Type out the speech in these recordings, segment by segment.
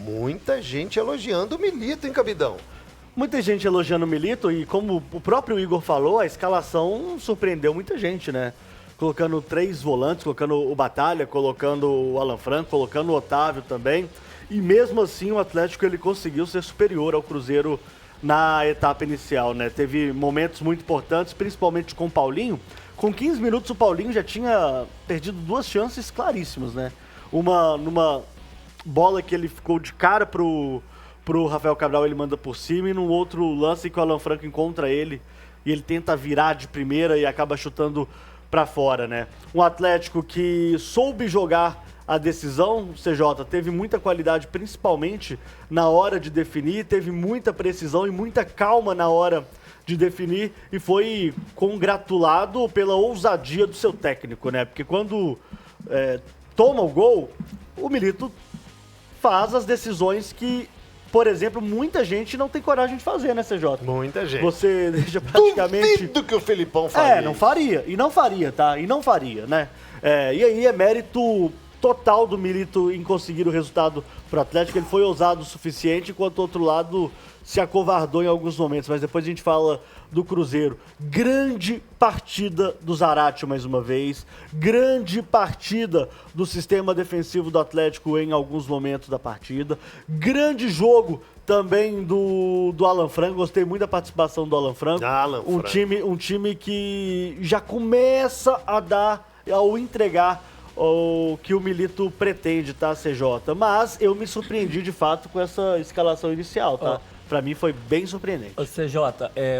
muita gente elogiando o Milito, hein, Cabidão? Muita gente elogiando o Milito e como o próprio Igor falou, a escalação surpreendeu muita gente, né? Colocando 3 volantes, colocando o Batalha, colocando o Alan Franco, colocando o Otávio também. E mesmo assim o Atlético ele conseguiu ser superior ao Cruzeiro na etapa inicial, né? Teve momentos muito importantes, principalmente com o Paulinho. Com 15 minutos o Paulinho já tinha perdido 2 chances claríssimas, né? Uma numa bola que ele ficou de cara pro Rafael Cabral, ele manda por cima, e num outro lance que o Alan Franco encontra ele e ele tenta virar de primeira e acaba chutando pra fora, né? Um Atlético que soube jogar a decisão, CJ, teve muita qualidade, principalmente na hora de definir, teve muita precisão e muita calma na hora de definir e foi congratulado pela ousadia do seu técnico, né? Porque quando toma o gol, o Milito faz as decisões que, por exemplo, muita gente não tem coragem de fazer, né, CJ? Muita gente. Você deixa praticamente... Duvido que o Felipão faria. não faria. E não faria, tá? E não faria, né? E aí é mérito total do Milito em conseguir o resultado pro Atlético. Ele foi ousado o suficiente, enquanto o outro lado se acovardou em alguns momentos. Mas depois a gente fala do Cruzeiro. Grande partida do Zarate mais uma vez. Grande partida do sistema defensivo do Atlético em alguns momentos da partida. Grande jogo também do Alan Franco. Gostei muito da participação do Alan Franco. Um time que já começa a dar, ao entregar o que o Milito pretende, tá, CJ? Mas eu me surpreendi de fato com essa escalação inicial, tá? Pra mim foi bem surpreendente. O CJ,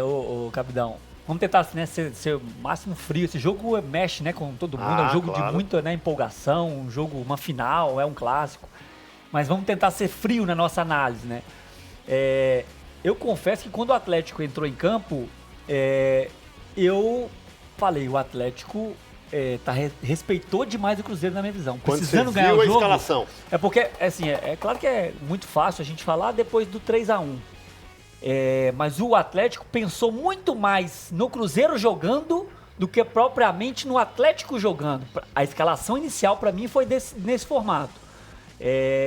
o Capitão, vamos tentar, né, ser o máximo frio. Esse jogo mexe, né, com todo mundo. É um jogo de muita, né, empolgação, um jogo, uma final, é um clássico. Mas vamos tentar ser frio na nossa análise, né? Eu confesso que quando o Atlético entrou em campo, eu falei, o Atlético respeitou demais o Cruzeiro na minha visão. Precisando ganhar o jogo. Escalação. É porque, assim, é claro que é muito fácil a gente falar depois do 3-1. Mas o Atlético pensou muito mais no Cruzeiro jogando do que propriamente no Atlético jogando. A escalação inicial, para mim, foi nesse formato.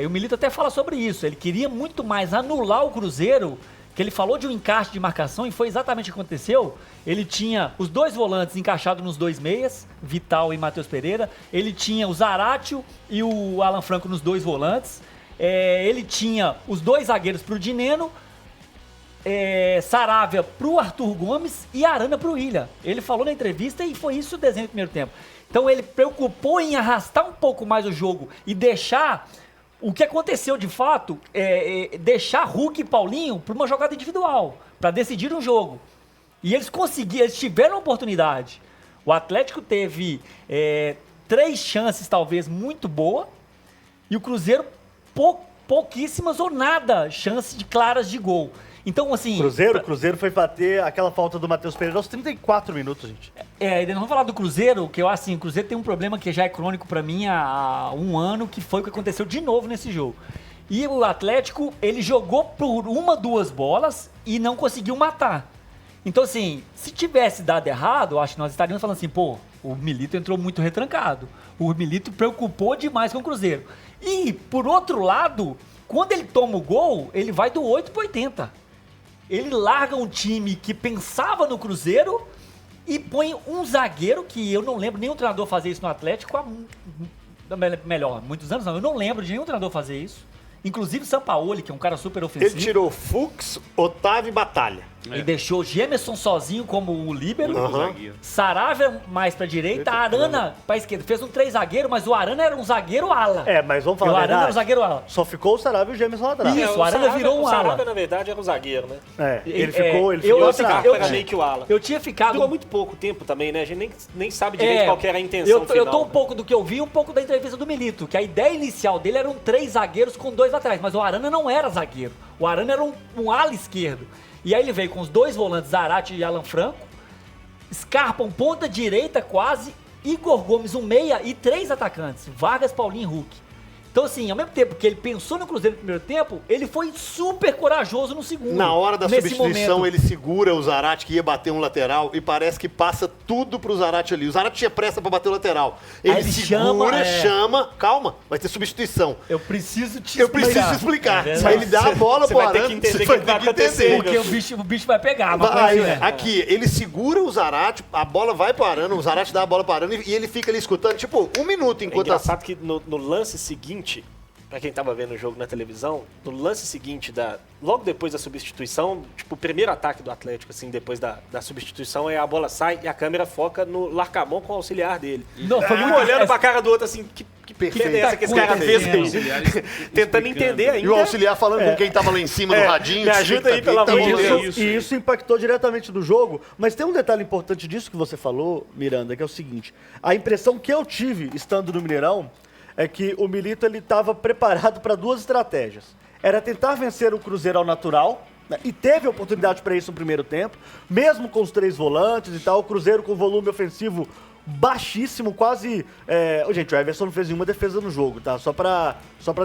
O Milito até fala sobre isso. Ele queria muito mais anular o Cruzeiro, que ele falou de um encaixe de marcação e foi exatamente o que aconteceu. Ele tinha os 2 volantes encaixados nos 2 meias, Vital e Matheus Pereira. Ele tinha o Zaratio e o Alan Franco nos 2 volantes. Ele tinha os 2 zagueiros pro Dineno, Saravia pro Arthur Gomes e Arana pro Ilha. Ele falou na entrevista e foi isso o desenho do primeiro tempo. Então ele preocupou em arrastar um pouco mais o jogo e deixar... O que aconteceu de fato deixar Hulk e Paulinho para uma jogada individual, para decidir um jogo. E eles conseguiram, eles tiveram a oportunidade. O Atlético teve 3 chances, talvez, muito boas, e o Cruzeiro pouquíssimas ou nada chances claras de gol. Então, assim... Cruzeiro foi bater aquela falta do Matheus Pereira aos 34 minutos, gente. Não vamos falar do Cruzeiro, que eu assim, o Cruzeiro tem um problema que já é crônico pra mim há um ano, que foi o que aconteceu de novo nesse jogo. E o Atlético, ele jogou por 1-2 bolas e não conseguiu matar. Então, assim, se tivesse dado errado, eu acho que nós estaríamos falando assim, o Milito entrou muito retrancado. O Milito preocupou demais com o Cruzeiro. E, por outro lado, quando ele toma o gol, ele vai do 8 pro 80. Ele larga um time que pensava no Cruzeiro e põe um zagueiro, que eu não lembro nenhum treinador fazer isso no Atlético muitos anos não. Eu não lembro de nenhum treinador fazer isso. Inclusive Sampaoli, que é um cara super ofensivo. Ele tirou Fux, Otávio e Batalha. Ele deixou Gemerson sozinho como o líbero, Saravia mais pra direita, Arana pra esquerda. Fez um 3 zagueiro, mas o Arana era um zagueiro ala. Mas vamos falar o Arana era um zagueiro ala. Só ficou o Saravia e o Gemerson lá atrás. Isso, o Arana virou um ala. O Saravia, na verdade, era um zagueiro, né? Ele ficou era meio que o ala. Eu tinha ficado... Durou muito pouco tempo também, né? A gente nem sabe direito qual que era a intenção final. Eu tô um pouco do que eu vi, um pouco da entrevista do Milito, que a ideia inicial dele eram 3 zagueiros com 2 laterais, mas o Arana não era zagueiro. O Arana era um ala esquerdo. E aí ele veio com os 2 volantes, Zarate e Alan Franco, Scarpa, um ponta direita quase, Igor Gomes, um meia e 3 atacantes, Vargas, Paulinho e Hulk. Então, assim, ao mesmo tempo que ele pensou no Cruzeiro no primeiro tempo, ele foi super corajoso no segundo. Na hora da nesse substituição, momento. ele segura o Zarate, que ia bater um lateral, e parece que passa tudo pro Zarate ali. O Zarate tinha pressa pra bater o lateral. Ele ele segura, chama, chama, calma, vai ter substituição. Eu preciso te Eu preciso explicar. É Aí ele dá a bola Você pro vai ter que Arana, entender você o vai que ter vai que acontecer, entender. Porque o bicho vai pegar. Uma Aí, coisa assim, né? aqui, ele segura o Zarate, a bola vai pro Arana, o Zarate dá a bola pro Arana e ele fica ali escutando, tipo, um minuto É enquanto engraçado que no lance seguinte, pra quem tava vendo o jogo na televisão, no lance seguinte, logo depois da substituição, tipo, o primeiro ataque do Atlético, assim, depois da substituição, a bola sai e a câmera foca no Larcamon com o auxiliar dele. Não, foi Um muito olhando pra cara do outro, assim, que Perfeito. merda é essa que esse cara fez aí? Auxiliares Tentando explicando. entender ainda. E o auxiliar falando com quem tava lá em cima do radinho. me ajuda aí, pelo amor de Deus. E isso impactou diretamente no jogo, mas tem um detalhe importante disso que você falou, Miranda, que é o seguinte: a impressão que eu tive estando no Mineirão é que o Milito ele estava preparado para duas estratégias. Era tentar vencer o Cruzeiro ao natural, né, e teve oportunidade para isso no primeiro tempo, mesmo com os 3 volantes e tal, o Cruzeiro com volume ofensivo baixíssimo, quase... gente, o Everson não fez nenhuma defesa no jogo, tá? Só pra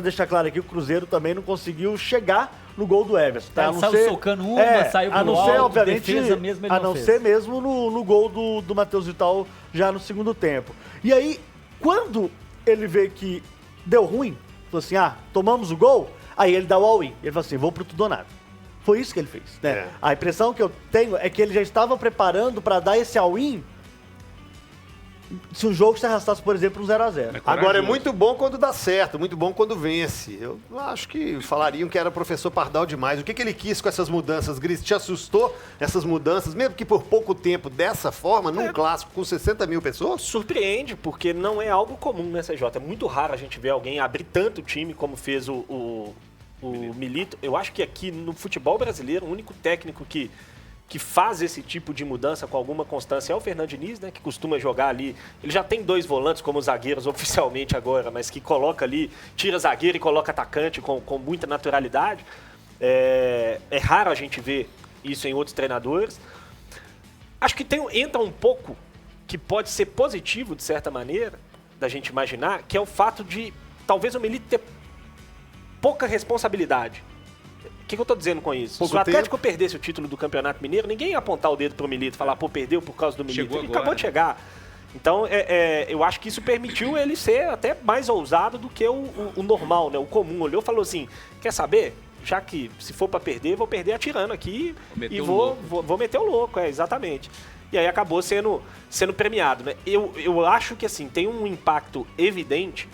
deixar claro aqui, o Cruzeiro também não conseguiu chegar no gol do Everson, tá? Ele saiu socando uma, saiu a não pro ser, alto, obviamente, defesa mesmo ele a não não fez. ser mesmo no gol do Matheus Vital já no segundo tempo. E aí, quando ele vê que deu ruim, falou assim, tomamos o gol, aí ele dá o all-in. Ele fala assim, vou pro tudo ou nada. Foi isso que ele fez, né? É. A impressão que eu tenho é que ele já estava preparando para dar esse all-in se o jogo se arrastasse, por exemplo, um 0x0. Agora é muito bom quando dá certo, muito bom quando vence. Eu acho que falariam que era professor Pardal demais. O que ele quis com essas mudanças, Gris? Te assustou essas mudanças, mesmo que por pouco tempo, dessa forma, num clássico com 60 mil pessoas? Surpreende, porque não é algo comum, né, CJ? É muito raro a gente ver alguém abrir tanto time como fez o Milito. Eu acho que aqui no futebol brasileiro, o único técnico que faz esse tipo de mudança com alguma constância é o Fernando Diniz, né, que costuma jogar ali. Ele já tem 2 volantes como zagueiros oficialmente agora, mas que coloca ali, tira zagueiro e coloca atacante com muita naturalidade. É raro a gente ver isso em outros treinadores. Acho que entra um pouco que pode ser positivo, de certa maneira, da gente imaginar, que é o fato de talvez o Milito ter pouca responsabilidade. O que eu tô dizendo com isso? Pouco Se o Atlético tempo. perdesse o título do Campeonato Mineiro, ninguém ia apontar o dedo pro Milito e falar, perdeu por causa do Milito. Chegou Ele agora, acabou de chegar. Então, eu acho que isso permitiu ele ser até mais ousado do que o normal, né? O comum. Olhou e falou assim, quer saber? Já que se for para perder, vou perder atirando aqui e vou meter o louco, exatamente. E aí acabou sendo premiado, né? Eu acho que, assim, tem um impacto evidente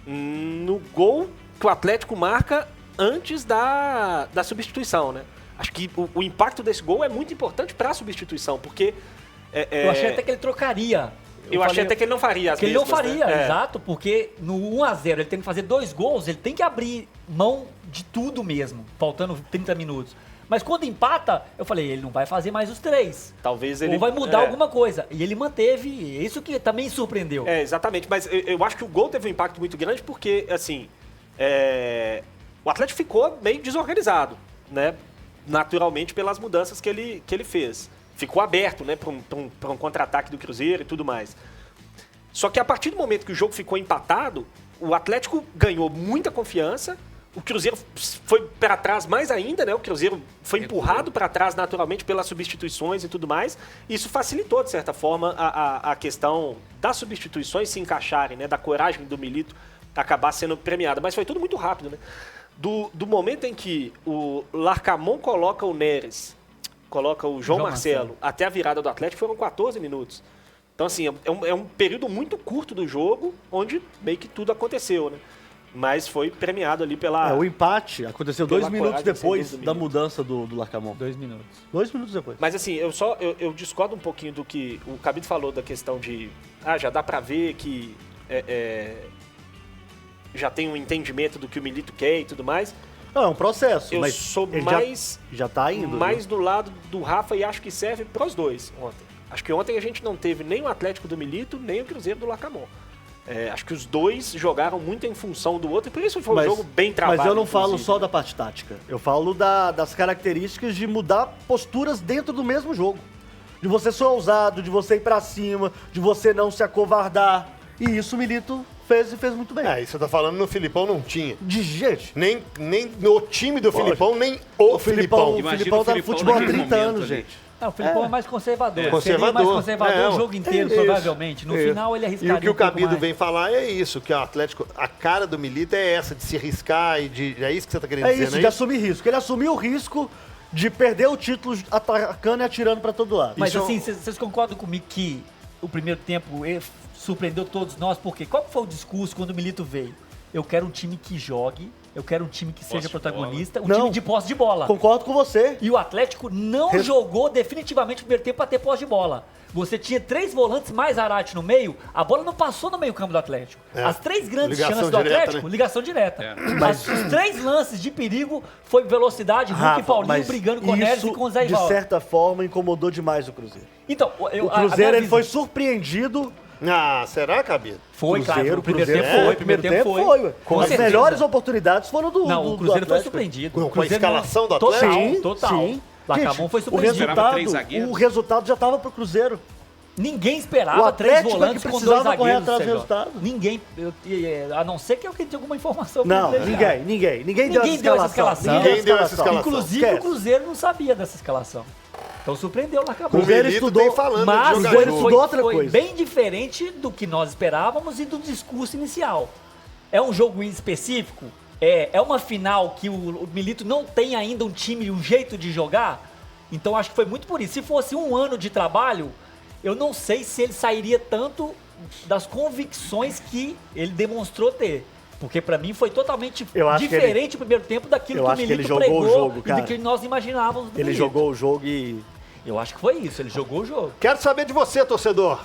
no gol que o Atlético marca antes da substituição, né? Acho que o impacto desse gol é muito importante para a substituição, porque... Eu achei até que ele trocaria. Eu achei até que ele não faria as Que ele não mesmas, faria, né? exato, porque no 1x0 ele tem que fazer 2 gols, ele tem que abrir mão de tudo mesmo, faltando 30 minutos. Mas quando empata, eu falei, ele não vai fazer mais os 3. Talvez ele... Ou vai mudar alguma coisa. E ele manteve, isso que também surpreendeu. Exatamente, mas eu acho que o gol teve um impacto muito grande porque, assim, o Atlético ficou meio desorganizado, né? Naturalmente pelas mudanças que ele fez. Ficou aberto, né, para um contra-ataque do Cruzeiro e tudo mais. Só que a partir do momento que o jogo ficou empatado, o Atlético ganhou muita confiança, o Cruzeiro foi para trás mais ainda, né? O Cruzeiro foi empurrado para trás naturalmente pelas substituições e tudo mais. Isso facilitou, de certa forma, a questão das substituições se encaixarem, né? Da coragem do Milito acabar sendo premiada. Mas foi tudo muito rápido, né? Do momento em que o Larcamon coloca o Neres, coloca o João Marcelo até a virada do Atlético, foram 14 minutos. Então, assim, é um período muito curto do jogo, onde meio que tudo aconteceu, né? Mas foi premiado ali pela... O empate aconteceu pela 2 minutos coragem, depois sem dúvida, da do Milito. mudança do Larcamon. 2 minutos. 2 minutos depois. Mas assim, eu discordo um pouquinho do que o Cabito falou da questão de... já dá pra ver que já tem um entendimento do que o Milito quer e tudo mais. Não, é um processo, Eu mas sou ele mais... já tá indo. mais do lado do Rafa e acho que serve pros dois ontem. Acho que ontem a gente não teve nem o Atlético do Milito, nem o Cruzeiro do Larcamon. Acho que os dois jogaram muito em função do outro e por isso foi um jogo bem travado. Mas eu não falo inclusive. só da parte tática. Eu falo das características de mudar posturas dentro do mesmo jogo. De você ser ousado, de você ir pra cima, de você não se acovardar. E isso o Milito fez e fez muito bem. Isso você tá falando no Filipão não tinha. De gente. Nem no time do Filipão, nem o Filipão. O Imagina Filipão o tá no Filipão futebol há naquele 30 momento anos, ali. gente. Não, o Filipão é mais conservador. Seria Conservador. mais conservador o jogo inteiro, isso. provavelmente. No final ele E arriscaria o que o um pouco Cabido mais. vem falar é isso, que o Atlético, a cara do Milito é essa, de se arriscar e de... É isso que você tá querendo É dizer, isso, não de é assumir risco. Ele assumiu o risco de perder o título atacando e atirando pra todo lado. Mas Isso é assim, vocês concordam comigo que o primeiro tempo surpreendeu todos nós? Porque qual que foi o discurso quando o Milito veio? Eu quero um time que jogue, eu quero um time que seja de protagonista, um Não. time de posse de bola. Concordo com você. E o Atlético não jogou definitivamente o primeiro tempo para ter posse de bola. Você tinha 3 volantes mais Arate no meio, a bola não passou no meio campo do Atlético. As 3 grandes Ligação chances do direta, Atlético, né? ligação direta. Mas os 3 lances de perigo foi velocidade, Hulk e Rafa, Paulinho mas brigando com o Neres e com o Zé de Ivaldo. certa forma, incomodou demais o Cruzeiro. Então, O Cruzeiro ele foi surpreendido. Será, Cabido? Foi, claro, o primeiro Cruzeiro, tempo foi, o primeiro tempo foi. ué. Com As certeza. melhores oportunidades foram do Não, do o Cruzeiro foi Atlético. surpreendido. Com a O Cruzeiro escalação do total, Atlético? Total. Sim. Lacamon Gente, foi o surpreendido. Esperava 3 resultado, zagueiros. o resultado já estava pro Cruzeiro. Ninguém O esperava 3 Atlético é que volantes com 2 precisava correr zagueiros. atrás do Sérgio. resultado. Ninguém, a não ser que alguém tenha alguma informação Não, privilegiada. ninguém deu essa escalação. Ninguém deu essa escalação. Inclusive Esquece. o Cruzeiro não sabia dessa escalação. Então surpreendeu o Lacamon. O Cruzeiro Milito estudou, vem falando Mas de jogar Cruzeiro jogo. estudou outra foi coisa. bem diferente do que nós esperávamos e do discurso inicial. É um jogo específico? É uma final que o Milito não tem ainda um time, um jeito de jogar? Então acho que foi muito por isso. Se fosse um ano de trabalho, eu não sei se ele sairia tanto das convicções que ele demonstrou ter. Porque pra mim foi totalmente Eu acho que diferente o primeiro tempo daquilo eu que o acho que ele Milito jogou o pregou jogo, e cara. do que nós imaginávamos do Ele Milito. jogou o jogo e Eu acho que foi isso, ele jogou o jogo. Quero saber de você, torcedor.